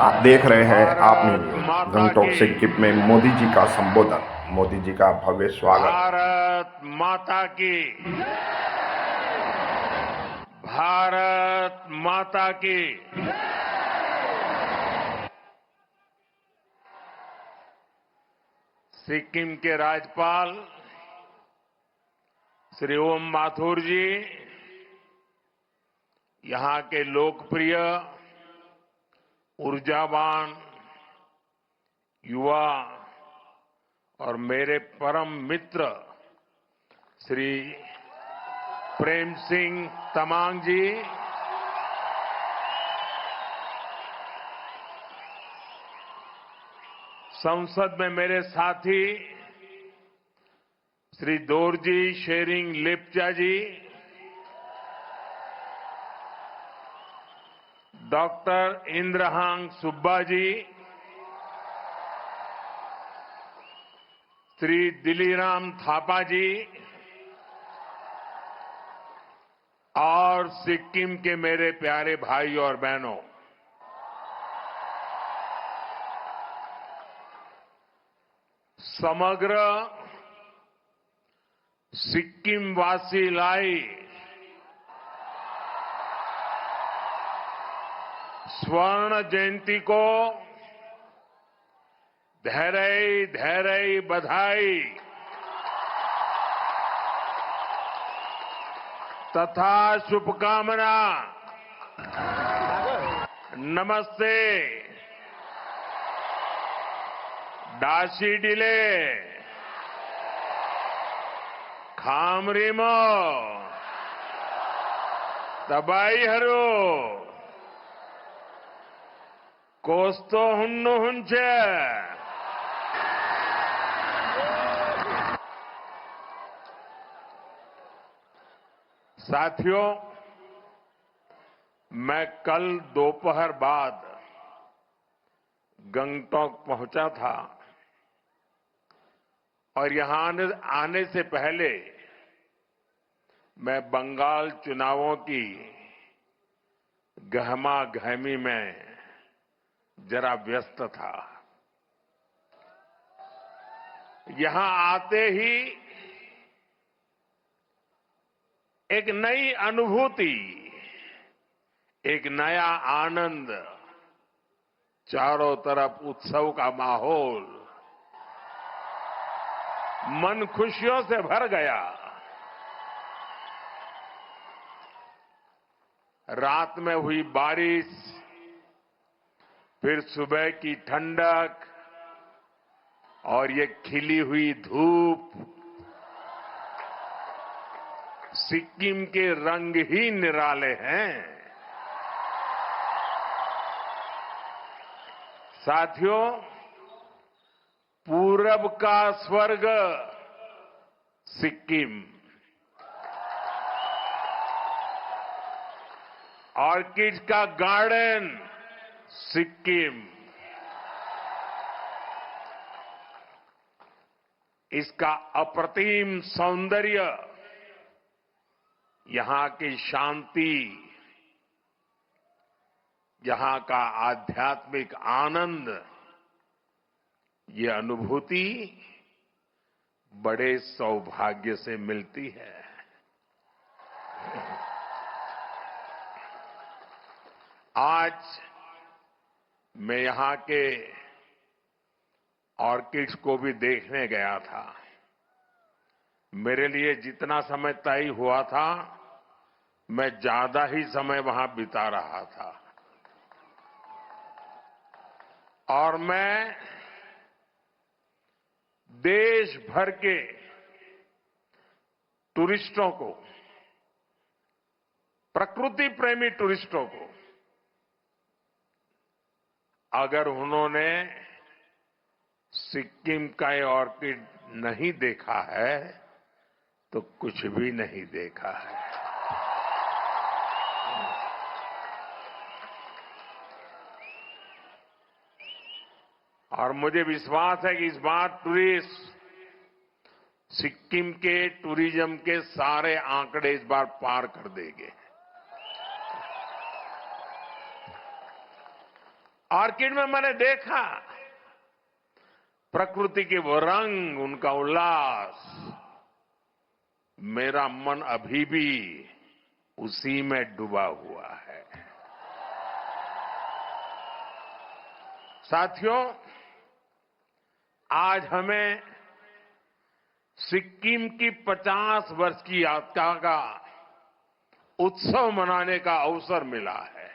आप देख रहे हैं आप भारत न्यूज माता गंगटोक की। सिक्किम में मोदी जी का संबोधन, मोदी जी का भव्य स्वागत। भारत माता की। भारत माता की। सिक्किम के राज्यपाल श्री ओम माथुर जी, यहां के लोकप्रिय, ऊर्जावान युवा और मेरे परम मित्र श्री प्रेम सिंह तमांग जी, संसद में मेरे साथी श्री दोरजी शेरिंग लेप्चा जी, डॉक्टर इंद्रहांग सुब्बा जी, श्री दिलीराम थापा जी और सिक्किम के मेरे प्यारे भाई और बहनों, समग्र सिक्किम वासी लाई स्वर्ण जयंती को धैर्य धैर्य बधाई तथा शुभकामना। नमस्ते। डाशी डिले खामरिमो तबाई हरो कोस्तो हुन्नु हुंचे। साथियों, मैं कल दोपहर बाद गंगटोक पहुंचा था और यहां आने से पहले मैं बंगाल चुनावों की गहमा गहमी में जरा व्यस्त था। यहां आते ही एक नई अनुभूति, एक नया आनंद, चारों तरफ उत्सव का माहौल, मन खुशियों से भर गया। रात में हुई बारिश, फिर सुबह की ठंडक और ये खिली हुई धूप, सिक्किम के रंग ही निराले हैं। साथियों, पूरब का स्वर्ग सिक्किम, ऑर्किड का गार्डन सिक्किम, इसका अप्रतिम सौंदर्य, यहां की शांति, यहां का आध्यात्मिक आनंद, ये अनुभूति बड़े सौभाग्य से मिलती है। आज मैं यहां के ऑर्किड्स को भी देखने गया था। मेरे लिए जितना समय तय हुआ था, मैं ज्यादा ही समय वहां बिता रहा था और मैं देश भर के टूरिस्टों को, प्रकृति प्रेमी टूरिस्टों को, अगर उन्होंने सिक्किम का ये ऑर्किड नहीं देखा है तो कुछ भी नहीं देखा है। और मुझे विश्वास है कि इस बार टूरिस्ट सिक्किम के टूरिज्म के सारे आंकड़े इस बार पार कर देंगे। ऑर्किड में मैंने देखा प्रकृति के वो रंग, उनका उल्लास। मेरा मन अभी भी उसी में डूबा हुआ है। साथियों, आज हमें सिक्किम की 50 वर्ष की यात्रा का उत्सव मनाने का अवसर मिला है।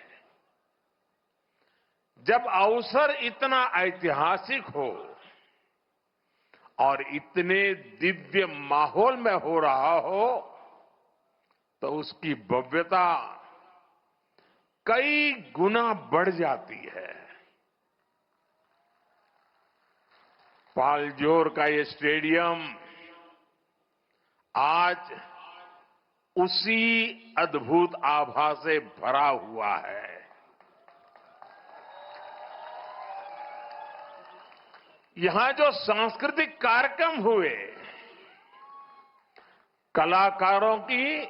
जब अवसर इतना ऐतिहासिक हो और इतने दिव्य माहौल में हो रहा हो, तो उसकी भव्यता कई गुना बढ़ जाती है। पालजोर का ये स्टेडियम आज उसी अद्भुत आभा से भरा हुआ है। यहां जो सांस्कृतिक कार्यक्रम हुए, कलाकारों की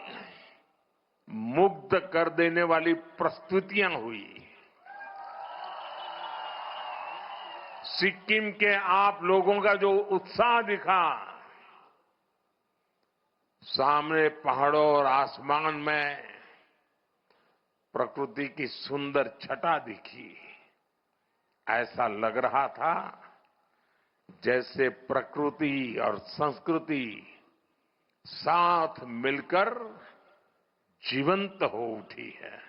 मुग्ध कर देने वाली प्रस्तुतियां हुई। सिक्किम के आप लोगों का जो उत्साह दिखा, सामने पहाड़ों और आसमान में प्रकृति की सुंदर छटा दिखी। ऐसा लग रहा था जैसे प्रकृति और संस्कृति साथ मिलकर जीवंत हो उठी है।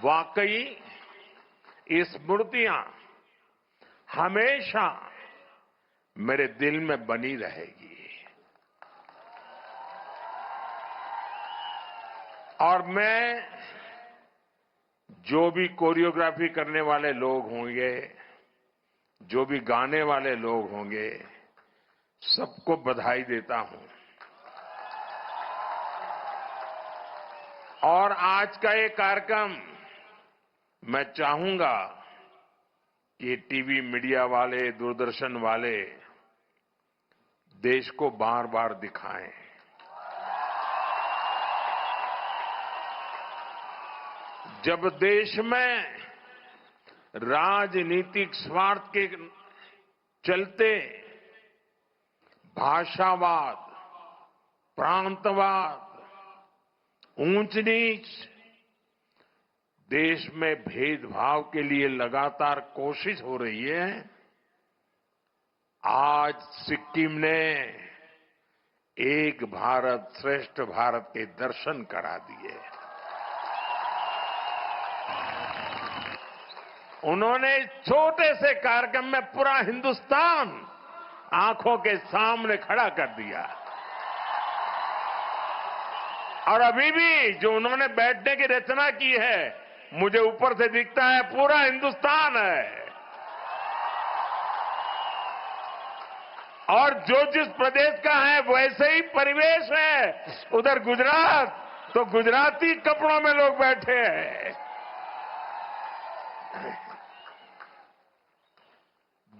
वाकई ये स्मृतियां हमेशा मेरे दिल में बनी रहेगी। और मैं जो भी कोरियोग्राफी करने वाले लोग होंगे, जो भी गाने वाले लोग होंगे, सबको बधाई देता हूं। और आज का ये कार्यक्रम मैं चाहूंगा कि टीवी मीडिया वाले, दूरदर्शन वाले देश को बार बार दिखाएं। जब देश में राजनीतिक स्वार्थ के चलते भाषावाद, प्रांतवाद, ऊंच नीच, देश में भेदभाव के लिए लगातार कोशिश हो रही है, आज सिक्किम ने एक भारत श्रेष्ठ भारत के दर्शन करा दिए। उन्होंने छोटे से कार्यक्रम में पूरा हिंदुस्तान आंखों के सामने खड़ा कर दिया। और अभी भी जो उन्होंने बैठने की रचना की है, मुझे ऊपर से दिखता है पूरा हिंदुस्तान है। और जो जिस प्रदेश का है वैसे ही परिवेश है। उधर गुजरात तो गुजराती कपड़ों में लोग बैठे हैं।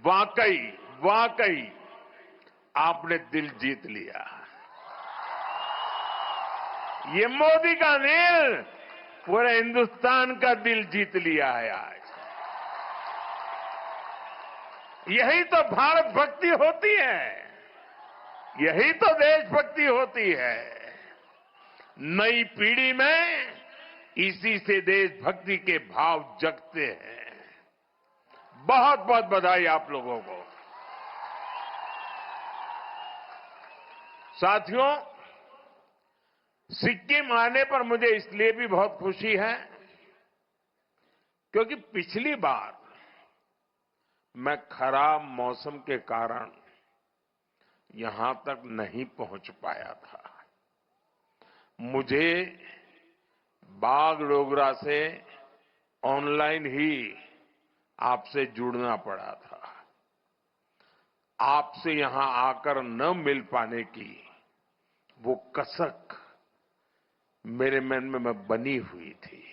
वाकई वाकई आपने दिल जीत लिया। ये मोदी का दिल पूरे हिंदुस्तान का दिल जीत लिया है आज। यही तो भारत भक्ति होती है, यही तो देशभक्ति होती है। नई पीढ़ी में इसी से देशभक्ति के भाव जगते हैं। बहुत बहुत बधाई आप लोगों को। साथियों, सिक्किम आने पर मुझे इसलिए भी बहुत खुशी है क्योंकि पिछली बार मैं खराब मौसम के कारण यहां तक नहीं पहुंच पाया था। मुझे बागडोगरा से ऑनलाइन ही आपसे जुड़ना पड़ा था। आपसे यहां आकर न मिल पाने की वो कसक मेरे मन में बनी हुई थी।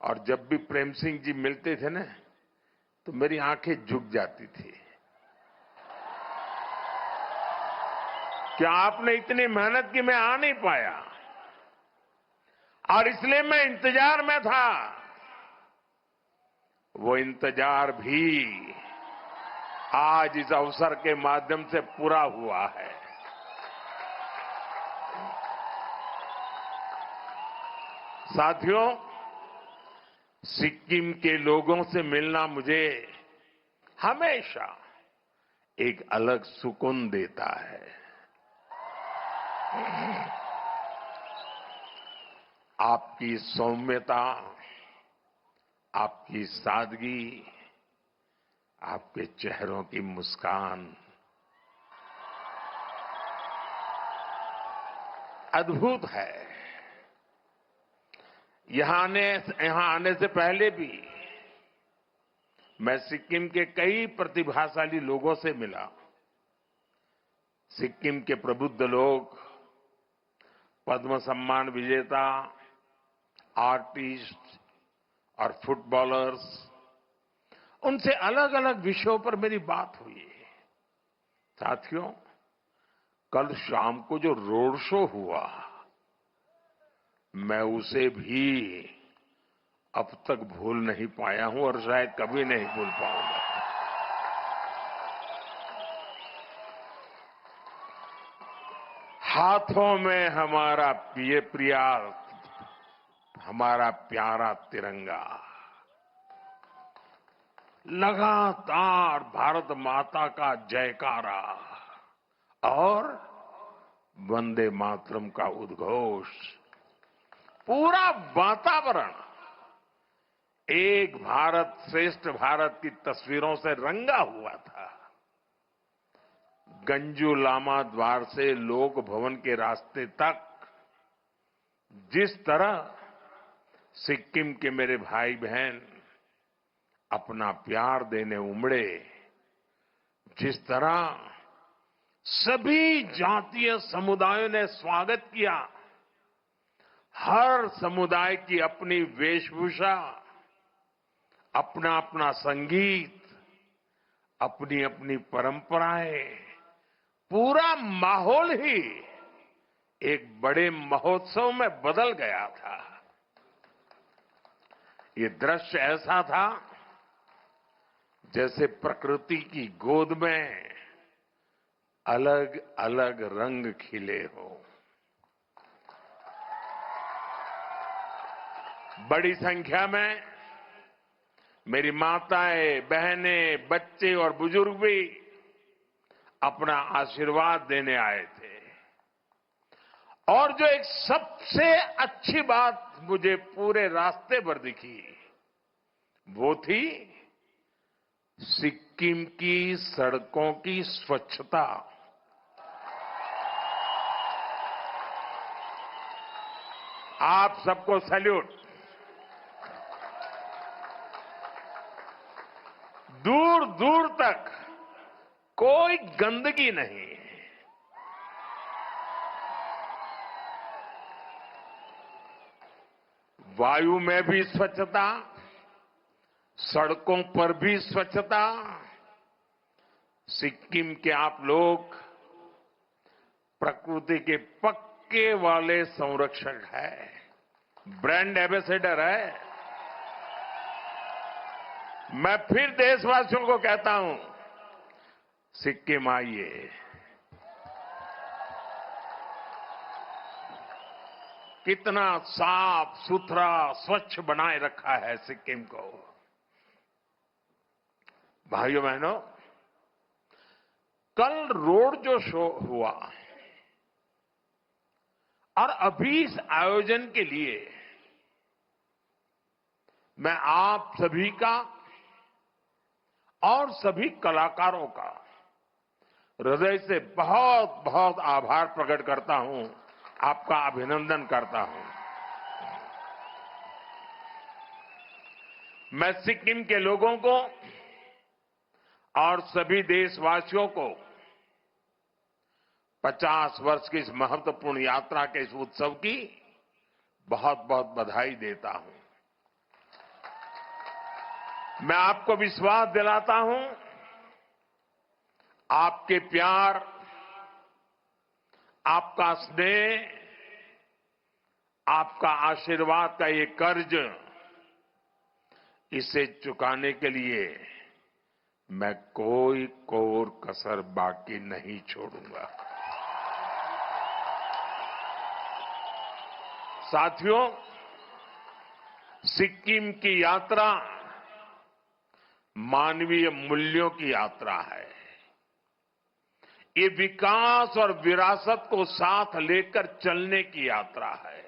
और जब भी प्रेम सिंह जी मिलते थे ना, तो मेरी आंखें झुक जाती थी। क्या आपने इतनी मेहनत की, मैं आ नहीं पाया। और इसलिए मैं इंतजार में था। वो इंतजार भी आज इस अवसर के माध्यम से पूरा हुआ है। साथियों, सिक्किम के लोगों से मिलना मुझे हमेशा एक अलग सुकून देता है। आपकी सौम्यता, आपकी सादगी, आपके चेहरों की मुस्कान अद्भुत है। यहां आने से पहले भी मैं सिक्किम के कई प्रतिभाशाली लोगों से मिला। सिक्किम के प्रबुद्ध लोग, पद्म सम्मान विजेता, आर्टिस्ट और फुटबॉलर्स, उनसे अलग अलग विषयों पर मेरी बात हुई। साथियों, कल शाम को जो रोड शो हुआ, मैं उसे भी अब तक भूल नहीं पाया हूं और शायद कभी नहीं भूल पाऊंगा। हाथों में हमारा हमारा प्यारा तिरंगा, लगातार भारत माता का जयकारा और वंदे मातरम का उद्घोष, पूरा वातावरण एक भारत श्रेष्ठ भारत की तस्वीरों से रंगा हुआ था। गंजू लामा द्वार से लोक भवन के रास्ते तक जिस तरह सिक्किम के मेरे भाई बहन अपना प्यार देने उमड़े, जिस तरह सभी जातीय समुदायों ने स्वागत किया, हर समुदाय की अपनी वेशभूषा, अपना अपना संगीत, अपनी अपनी परंपराएं, पूरा माहौल ही एक बड़े महोत्सव में बदल गया था। ये दृश्य ऐसा था जैसे प्रकृति की गोद में अलग अलग रंग खिले हो। बड़ी संख्या में मेरी माताएं, बहनें, बच्चे और बुजुर्ग भी अपना आशीर्वाद देने आए थे। और जो एक सबसे अच्छी बात मुझे पूरे रास्ते पर दिखी, वो थी सिक्किम की सड़कों की स्वच्छता। आप सबको सैल्यूट। दूर दूर तक कोई गंदगी नहीं, वायु में भी स्वच्छता, सड़कों पर भी स्वच्छता। सिक्किम के आप लोग प्रकृति के पक्के वाले संरक्षक हैं, ब्रांड एम्बेसडर है। मैं फिर देशवासियों को कहता हूं, सिक्किम आइए। कितना साफ सुथरा स्वच्छ बनाए रखा है सिक्किम को। भाइयों बहनों, कल रोड जो शो हुआ और अभी इस आयोजन के लिए मैं आप सभी का और सभी कलाकारों का हृदय से बहुत बहुत आभार प्रकट करता हूं, आपका अभिनंदन करता हूं। मैं सिक्किम के लोगों को और सभी देशवासियों को 50 वर्ष की इस महत्वपूर्ण यात्रा के इस उत्सव की बहुत बहुत बधाई देता हूं। मैं आपको विश्वास दिलाता हूं, आपके प्यार, आपका स्नेह, आपका आशीर्वाद का ये कर्ज, इसे चुकाने के लिए मैं कोई कोर कसर बाकी नहीं छोड़ूंगा। साथियों, सिक्किम की यात्रा मानवीय मूल्यों की यात्रा है। ये विकास और विरासत को साथ लेकर चलने की यात्रा है।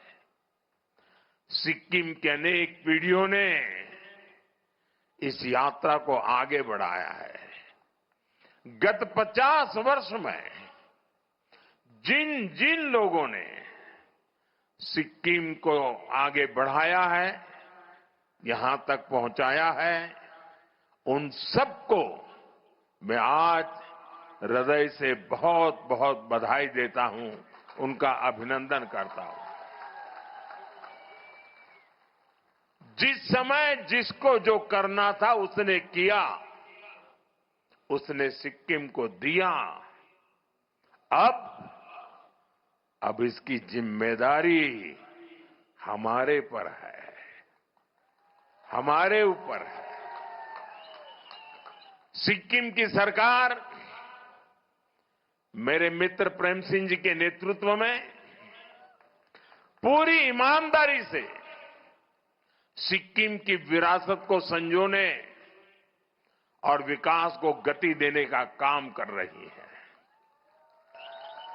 सिक्किम के अनेक पीढ़ियों ने इस यात्रा को आगे बढ़ाया है। गत 50 वर्ष में जिन जिन लोगों ने सिक्किम को आगे बढ़ाया है, यहां तक पहुंचाया है, उन सबको मैं आज हृदय से बहुत बहुत बधाई देता हूं, उनका अभिनंदन करता हूं। जिस समय जिसको जो करना था उसने किया, उसने सिक्किम को दिया। अब इसकी जिम्मेदारी हमारे पर है, हमारे ऊपर है। सिक्किम की सरकार मेरे मित्र प्रेम सिंह जी के नेतृत्व में पूरी ईमानदारी से सिक्किम की विरासत को संजोने और विकास को गति देने का काम कर रही है।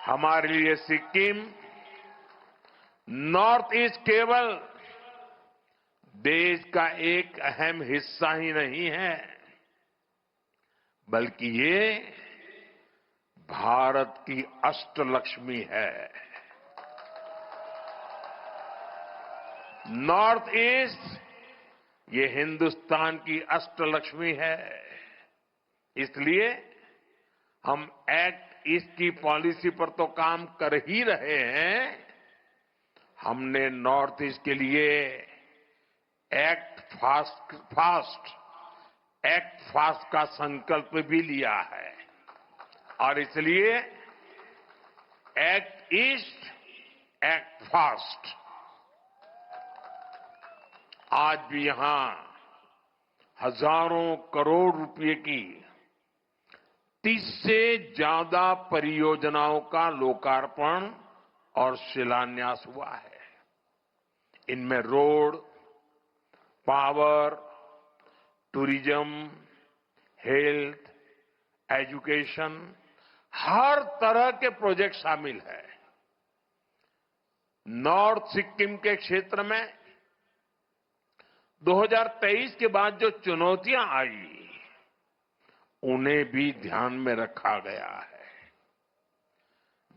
हमारे लिए सिक्किम नॉर्थ ईस्ट केवल देश का एक अहम हिस्सा ही नहीं है, बल्कि ये भारत की अष्टलक्ष्मी है। नॉर्थ ईस्ट ये हिंदुस्तान की अष्टलक्ष्मी है। इसलिए हम एक्ट ईस्ट की पॉलिसी पर तो काम कर ही रहे हैं, हमने नॉर्थ ईस्ट के लिए एक्ट फास्ट का संकल्प भी लिया है। और इसलिए एक्ट ईस्ट, एक्ट फास्ट। आज भी यहां हजारों करोड़ रुपए की 30 से ज्यादा परियोजनाओं का लोकार्पण और शिलान्यास हुआ है। इनमें road, power, tourism, health, education, हर तरह के प्रोजेक्ट शामिल है। नॉर्थ सिक्किम के क्षेत्र में 2023 के बाद जो चुनौतियां आई, उन्हें भी ध्यान में रखा गया है।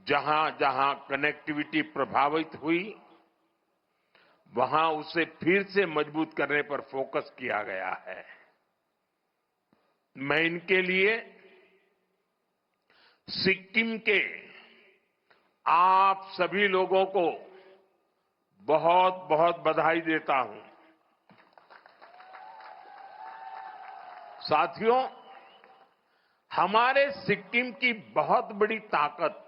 जहां जहां कनेक्टिविटी प्रभावित हुई, वहां उसे फिर से मजबूत करने पर फोकस किया गया है। मैं इनके लिए सिक्किम के आप सभी लोगों को बहुत बहुत बधाई देता हूं। साथियों, हमारे सिक्किम की बहुत बड़ी ताकत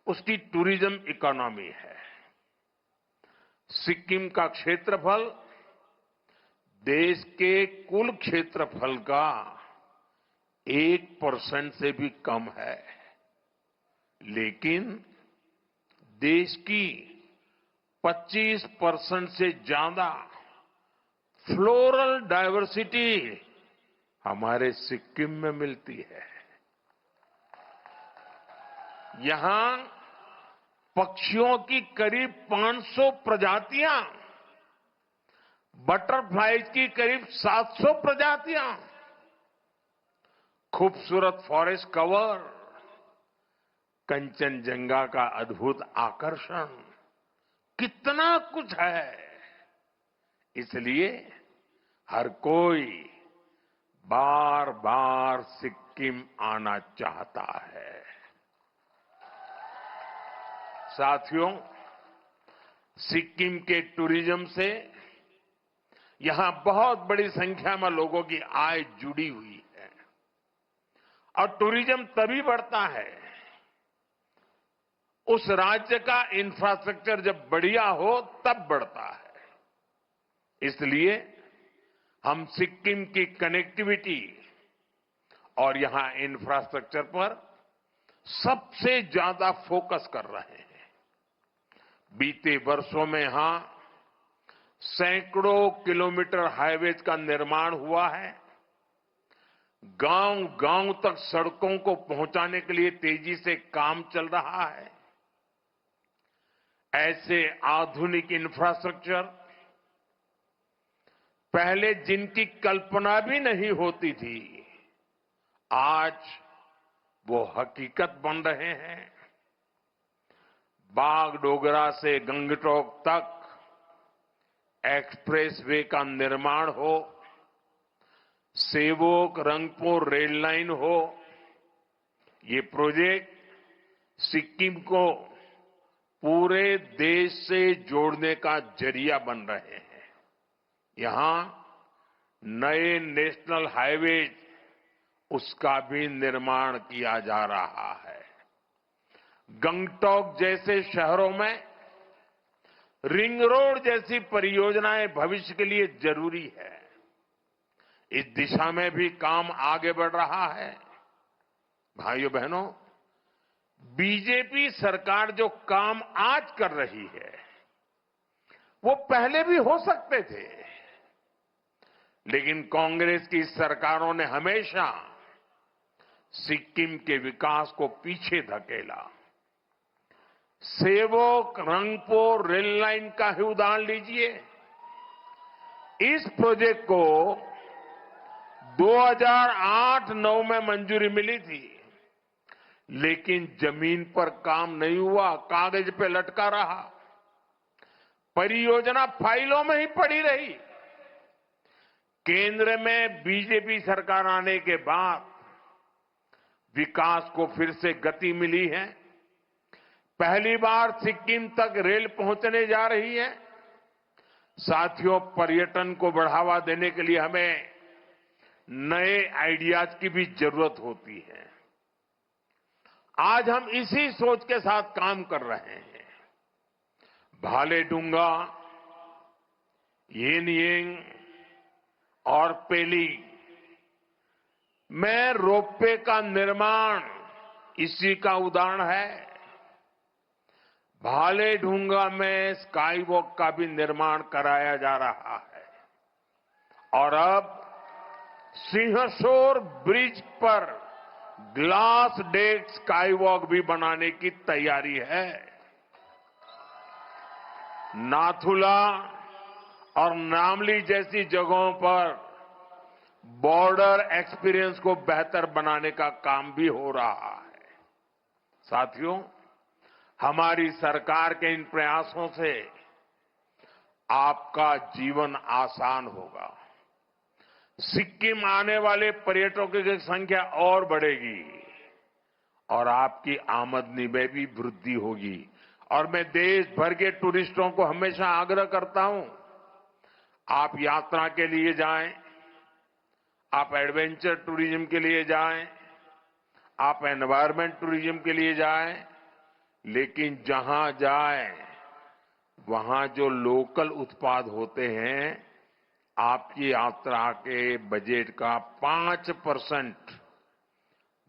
उसकी टूरिज्म इकोनॉमी है। सिक्किम का क्षेत्रफल देश के कुल क्षेत्रफल का 1% से भी कम है, लेकिन देश की 25% से ज्यादा फ्लोरल डायवर्सिटी हमारे सिक्किम में मिलती है। यहां पक्षियों की करीब 500 प्रजातियां, बटरफ्लाइज की करीब 700 प्रजातियां, खूबसूरत फॉरेस्ट कवर, कंचनजंगा का अद्भुत आकर्षण, कितना कुछ है। इसलिए हर कोई बार बार सिक्किम आना चाहता है। साथियों, सिक्किम के टूरिज्म से यहां बहुत बड़ी संख्या में लोगों की आय जुड़ी हुई है। और टूरिज्म तभी बढ़ता है उस राज्य का इंफ्रास्ट्रक्चर जब बढ़िया हो तब बढ़ता है। इसलिए हम सिक्किम की कनेक्टिविटी और यहां इंफ्रास्ट्रक्चर पर सबसे ज्यादा फोकस कर रहे हैं। बीते वर्षों में यहां सैकड़ों किलोमीटर हाईवेज का निर्माण हुआ है। गांव गांव तक सड़कों को पहुंचाने के लिए तेजी से काम चल रहा है। ऐसे आधुनिक इंफ्रास्ट्रक्चर पहले जिनकी कल्पना भी नहीं होती थी, आज वो हकीकत बन रहे हैं। बागडोगरा से गंगटोक तक एक्सप्रेसवे का निर्माण हो, सेवोक रंगपुर रेल लाइन हो, ये प्रोजेक्ट सिक्किम को पूरे देश से जोड़ने का जरिया बन रहे हैं। यहां नए नेशनल हाईवे उसका भी निर्माण किया जा रहा है। गंगटोक जैसे शहरों में रिंग रोड जैसी परियोजनाएं भविष्य के लिए जरूरी है। इस दिशा में भी काम आगे बढ़ रहा है। भाइयों बहनों, बीजेपी सरकार जो काम आज कर रही है वो पहले भी हो सकते थे, लेकिन कांग्रेस की सरकारों ने हमेशा सिक्किम के विकास को पीछे धकेला। सेवोक रंगपुर रेल लाइन का ही उदाहरण लीजिए। इस प्रोजेक्ट को 2008-9 में मंजूरी मिली थी, लेकिन जमीन पर काम नहीं हुआ, कागज पे लटका रहा। परियोजना फाइलों में ही पड़ी रही। केंद्र में बीजेपी सरकार आने के बाद विकास को फिर से गति मिली है। पहली बार सिक्किम तक रेल पहुंचने जा रही है। साथियों, पर्यटन को बढ़ावा देने के लिए हमें नए आइडियाज की भी जरूरत होती है। आज हम इसी सोच के साथ काम कर रहे हैं। भालेडुंगा, येनयेंग और पेली में रोपवे का निर्माण इसी का उदाहरण है। भालेडुंगा में स्काई वॉक का भी निर्माण कराया जा रहा है और अब सिंहसौर ब्रिज पर ग्लास डेक स्काई वॉक भी बनाने की तैयारी है। नाथुला और नामली जैसी जगहों पर बॉर्डर एक्सपीरियंस को बेहतर बनाने का काम भी हो रहा है। साथियों, हमारी सरकार के इन प्रयासों से आपका जीवन आसान होगा। सिक्किम आने वाले पर्यटकों की संख्या और बढ़ेगी और आपकी आमदनी में भी वृद्धि होगी। और मैं देश भर के टूरिस्टों को हमेशा आग्रह करता हूं, आप यात्रा के लिए जाएं, आप एडवेंचर टूरिज्म के लिए जाएं, आप एनवायरमेंट टूरिज्म के लिए जाएं, लेकिन जहां जाएं वहां जो लोकल उत्पाद होते हैं, आपकी यात्रा के बजट का 5%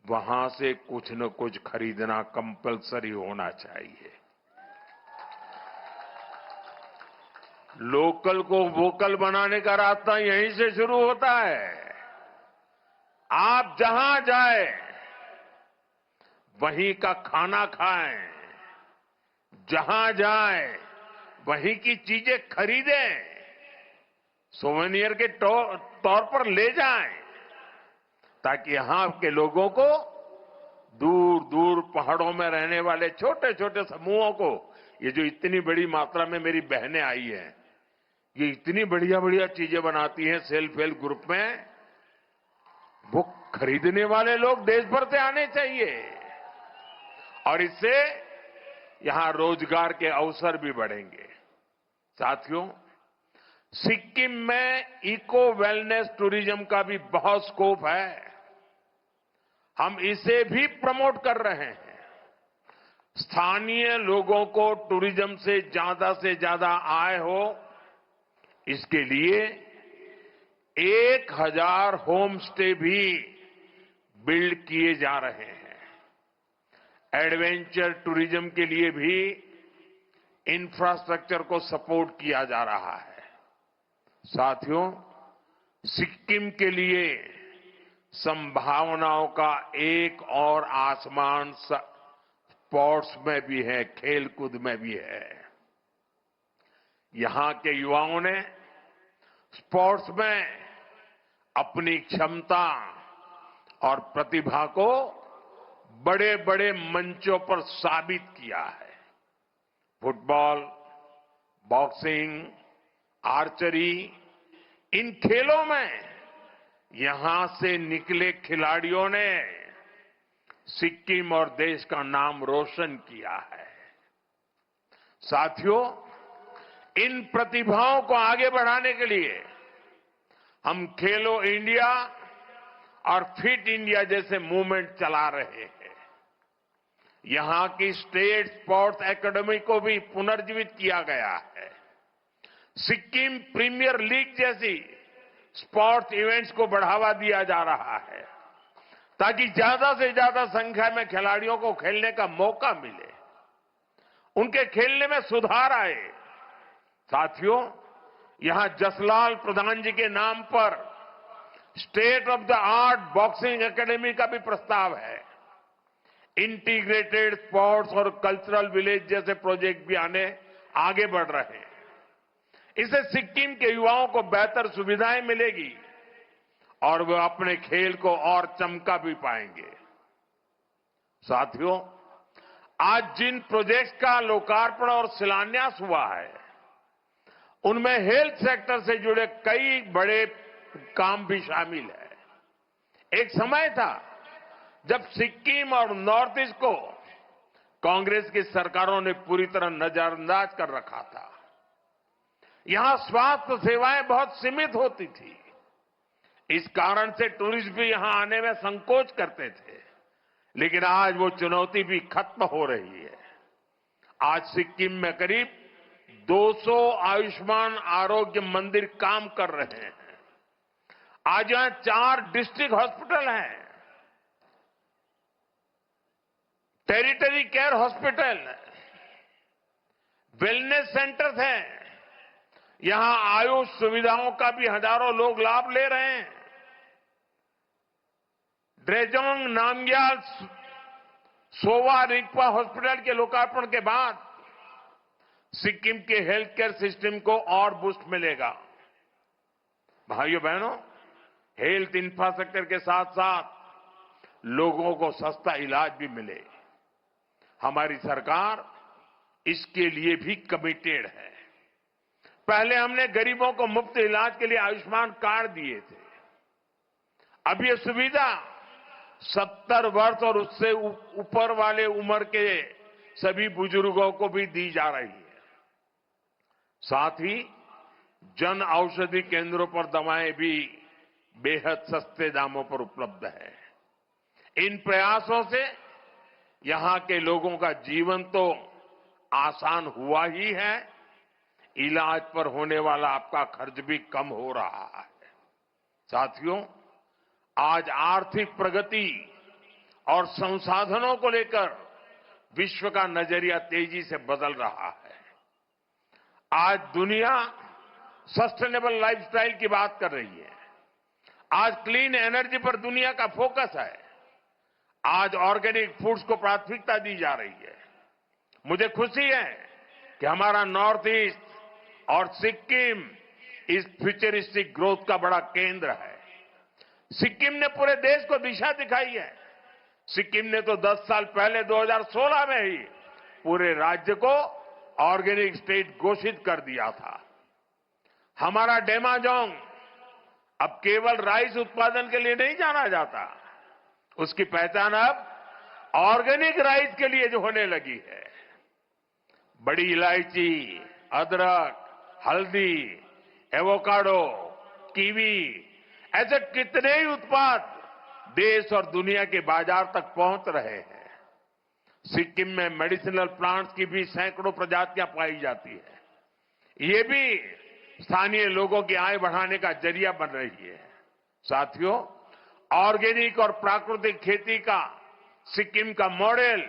वहां से कुछ न कुछ खरीदना कंपलसरी होना चाहिए। लोकल को वोकल बनाने का रास्ता यहीं से शुरू होता है। आप जहां जाए वहीं का खाना खाएं, जहां जाए वहीं की चीजें खरीदें, सोवेनियर के तौर पर ले जाएं, ताकि यहां के लोगों को, दूर दूर पहाड़ों में रहने वाले छोटे छोटे समूहों को, ये जो इतनी बड़ी मात्रा में मेरी बहनें आई हैं, ये इतनी बढ़िया बढ़िया चीजें बनाती हैं सेल्फ हेल्प ग्रुप में, वो खरीदने वाले लोग देश भर से आने चाहिए और इससे यहां रोजगार के अवसर भी बढ़ेंगे। साथियों, सिक्किम में इको वेलनेस टूरिज्म का भी बहुत स्कोप है। हम इसे भी प्रमोट कर रहे हैं। स्थानीय लोगों को टूरिज्म से ज्यादा आय हो, इसके लिए 1000 होम स्टे भी बिल्ड किए जा रहे हैं। एडवेंचर टूरिज्म के लिए भी इंफ्रास्ट्रक्चर को सपोर्ट किया जा रहा है। साथियों, सिक्किम के लिए संभावनाओं का एक और आसमान स्पोर्ट्स में भी है, खेलकूद में भी है। यहां के युवाओं ने स्पोर्ट्स में अपनी क्षमता और प्रतिभा को बड़े बड़े मंचों पर साबित किया है। फुटबॉल, बॉक्सिंग, आर्चरी, इन खेलों में यहां से निकले खिलाड़ियों ने सिक्किम और देश का नाम रोशन किया है। साथियों, इन प्रतिभाओं को आगे बढ़ाने के लिए हम खेलो इंडिया और फिट इंडिया जैसे मूवमेंट चला रहे हैं। यहां की स्टेट स्पोर्ट्स एकेडमी को भी पुनर्जीवित किया गया है। सिक्किम प्रीमियर लीग जैसी स्पोर्ट्स इवेंट्स को बढ़ावा दिया जा रहा है ताकि ज्यादा से ज्यादा संख्या में खिलाड़ियों को खेलने का मौका मिले, उनके खेलने में सुधार आए। साथियों, यहां जसलाल प्रधान जी के नाम पर state of the art boxing academy का भी प्रस्ताव है। इंटीग्रेटेड स्पोर्ट्स और कल्चरल विलेज जैसे प्रोजेक्ट भी आगे बढ़ रहे हैं। इससे सिक्किम के युवाओं को बेहतर सुविधाएं मिलेगी और वे अपने खेल को और चमका भी पाएंगे। साथियों, आज जिन प्रोजेक्ट्स का लोकार्पण और शिलान्यास हुआ है, उनमें हेल्थ सेक्टर से जुड़े कई बड़े काम भी शामिल है। एक समय था जब सिक्किम और नॉर्थ ईस्ट को कांग्रेस की सरकारों ने पूरी तरह नजरअंदाज कर रखा था। यहां स्वास्थ्य सेवाएं बहुत सीमित होती थी। इस कारण से टूरिस्ट भी यहां आने में संकोच करते थे, लेकिन आज वो चुनौती भी खत्म हो रही है। आज सिक्किम में करीब 200 आयुष्मान आरोग्य मंदिर काम कर रहे हैं। आज यहां 4 डिस्ट्रिक्ट हॉस्पिटल हैं, territory care hospital, wellness centres हैं। यहां आयुष सुविधाओं का भी हजारों लोग लाभ ले रहे हैं। ड्रेजोंग नामग्याल सोवा रिगपा हॉस्पिटल के लोकार्पण के बाद सिक्किम के हेल्थ केयर सिस्टम को और बूस्ट मिलेगा। भाइयों बहनों, हेल्थ इंफ्रास्ट्रक्चर के साथ साथ लोगों को सस्ता इलाज भी मिले, हमारी सरकार इसके लिए भी कमिटेड है। पहले हमने गरीबों को मुफ्त इलाज के लिए आयुष्मान कार्ड दिए थे। अब ये सुविधा 70 वर्ष और उससे ऊपर वाले उम्र के सभी बुजुर्गों को भी दी जा रही है। साथ ही जन औषधि केंद्रों पर दवाएं भी बेहद सस्ते दामों पर उपलब्ध है। इन प्रयासों से यहां के लोगों का जीवन तो आसान हुआ ही है, इलाज पर होने वाला आपका खर्च भी कम हो रहा है। साथियों, आज आर्थिक प्रगति और संसाधनों को लेकर विश्व का नजरिया तेजी से बदल रहा है। आज दुनिया सस्टेनेबल लाइफस्टाइल की बात कर रही है। आज क्लीन एनर्जी पर दुनिया का फोकस है। आज ऑर्गेनिक फूड्स को प्राथमिकता दी जा रही है। मुझे खुशी है कि हमारा नॉर्थ ईस्ट और सिक्किम इस फ्यूचरिस्टिक ग्रोथ का बड़ा केंद्र है। सिक्किम ने पूरे देश को दिशा दिखाई है। सिक्किम ने तो 10 साल पहले 2016 में ही पूरे राज्य को ऑर्गेनिक स्टेट घोषित कर दिया था। हमारा डेमाजोंग अब केवल राइस उत्पादन के लिए नहीं जाना जाता, उसकी पहचान अब ऑर्गेनिक राइस के लिए जो होने लगी है। बड़ी इलायची, अदरक, हल्दी, एवोकाडो, कीवी, ऐसे कितने ही उत्पाद देश और दुनिया के बाजार तक पहुंच रहे हैं। सिक्किम में मेडिसिनल प्लांट्स की भी सैकड़ों प्रजातियां पाई जाती है। ये भी स्थानीय लोगों की आय बढ़ाने का जरिया बन रही है। साथियों, ऑर्गेनिक और प्राकृतिक खेती का सिक्किम का मॉडल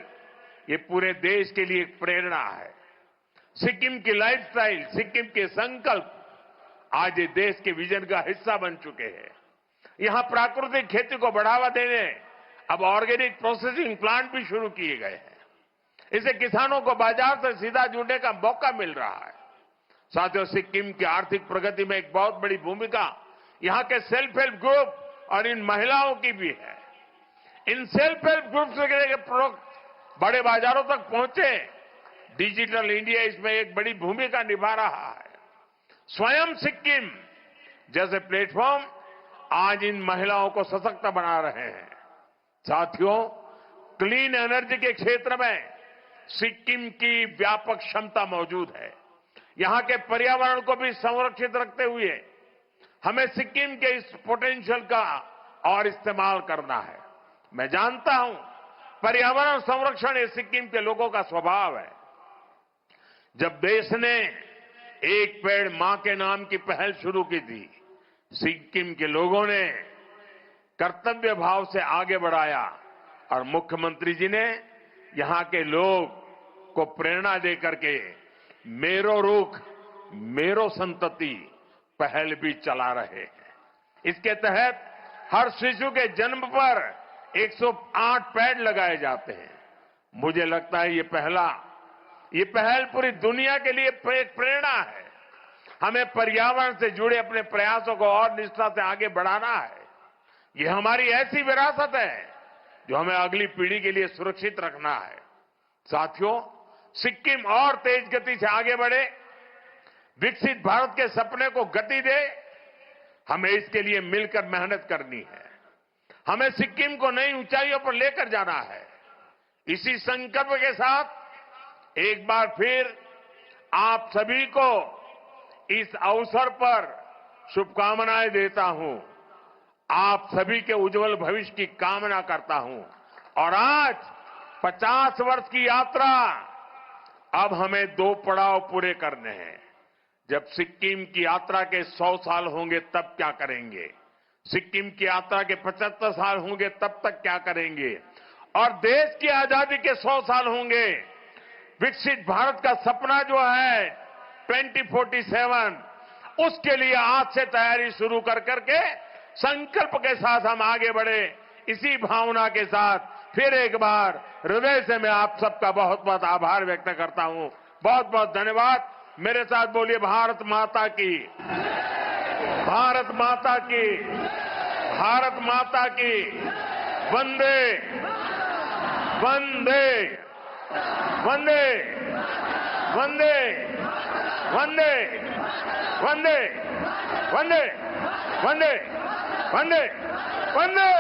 ये पूरे देश के लिए एक प्रेरणा है। सिक्किम की लाइफस्टाइल, सिक्किम के संकल्प आज ये देश के विजन का हिस्सा बन चुके हैं। यहां प्राकृतिक खेती को बढ़ावा देने अब ऑर्गेनिक प्रोसेसिंग प्लांट भी शुरू किए गए हैं। इससे किसानों को बाजार से सीधा जुड़ने का मौका मिल रहा है। साथियों, सिक्किम की आर्थिक प्रगति में एक बहुत बड़ी भूमिका यहां के सेल्फ हेल्प ग्रुप और इन महिलाओं की भी है। इन सेल्फ हेल्प ग्रुप के प्रोडक्ट बड़े बाजारों तक पहुंचे, डिजिटल इंडिया इसमें एक बड़ी भूमिका निभा रहा है। स्वयं सिक्किम जैसे प्लेटफॉर्म आज इन महिलाओं को सशक्त बना रहे हैं। साथियों, क्लीन एनर्जी के क्षेत्र में सिक्किम की व्यापक क्षमता मौजूद है। यहां के पर्यावरण को भी संरक्षित रखते हुए हमें सिक्किम के इस पोटेंशियल का और इस्तेमाल करना है। मैं जानता हूं पर्यावरण संरक्षण ये सिक्किम के लोगों का स्वभाव है। जब देश ने एक पेड़ मां के नाम की पहल शुरू की थी, सिक्किम के लोगों ने कर्तव्य भाव से आगे बढ़ाया और मुख्यमंत्री जी ने यहां के लोग को प्रेरणा देकर के मेरो रुख मेरो संतति पहल भी चला रहे हैं। इसके तहत हर शिशु के जन्म पर 108 पेड़ लगाए जाते हैं। मुझे लगता है ये पहल पूरी दुनिया के लिए एक प्रेरणा है। हमें पर्यावरण से जुड़े अपने प्रयासों को और निष्ठा से आगे बढ़ाना है। ये हमारी ऐसी विरासत है जो हमें अगली पीढ़ी के लिए सुरक्षित रखना है। साथियों, सिक्किम और तेज गति से आगे बढ़े, विकसित भारत के सपने को गति दे, हमें इसके लिए मिलकर मेहनत करनी है। हमें सिक्किम को नई ऊंचाइयों पर लेकर जाना है। इसी संकल्प के साथ एक बार फिर आप सभी को इस अवसर पर शुभकामनाएं देता हूं। आप सभी के उज्जवल भविष्य की कामना करता हूं। और आज 50 वर्ष की यात्रा, अब हमें 2 पड़ाव पूरे करने हैं। जब सिक्किम की यात्रा के 100 साल होंगे तब क्या करेंगे, सिक्किम की यात्रा के 75 साल होंगे तब तक क्या करेंगे, और देश की आजादी के 100 साल होंगे। विकसित भारत का सपना जो है 2047, उसके लिए आज से तैयारी शुरू कर करके संकल्प के साथ हम आगे बढ़े। इसी भावना के साथ फिर एक बार हृदय से मैं आप सबका बहुत बहुत आभार व्यक्त करता हूं। बहुत बहुत धन्यवाद। मेरे साथ बोलिए भारत माता की, भारत माता की, भारत माता की। वंदे वंदे वंदे वंदे वंदे वंदे वंदे वंदे वंदे वंदे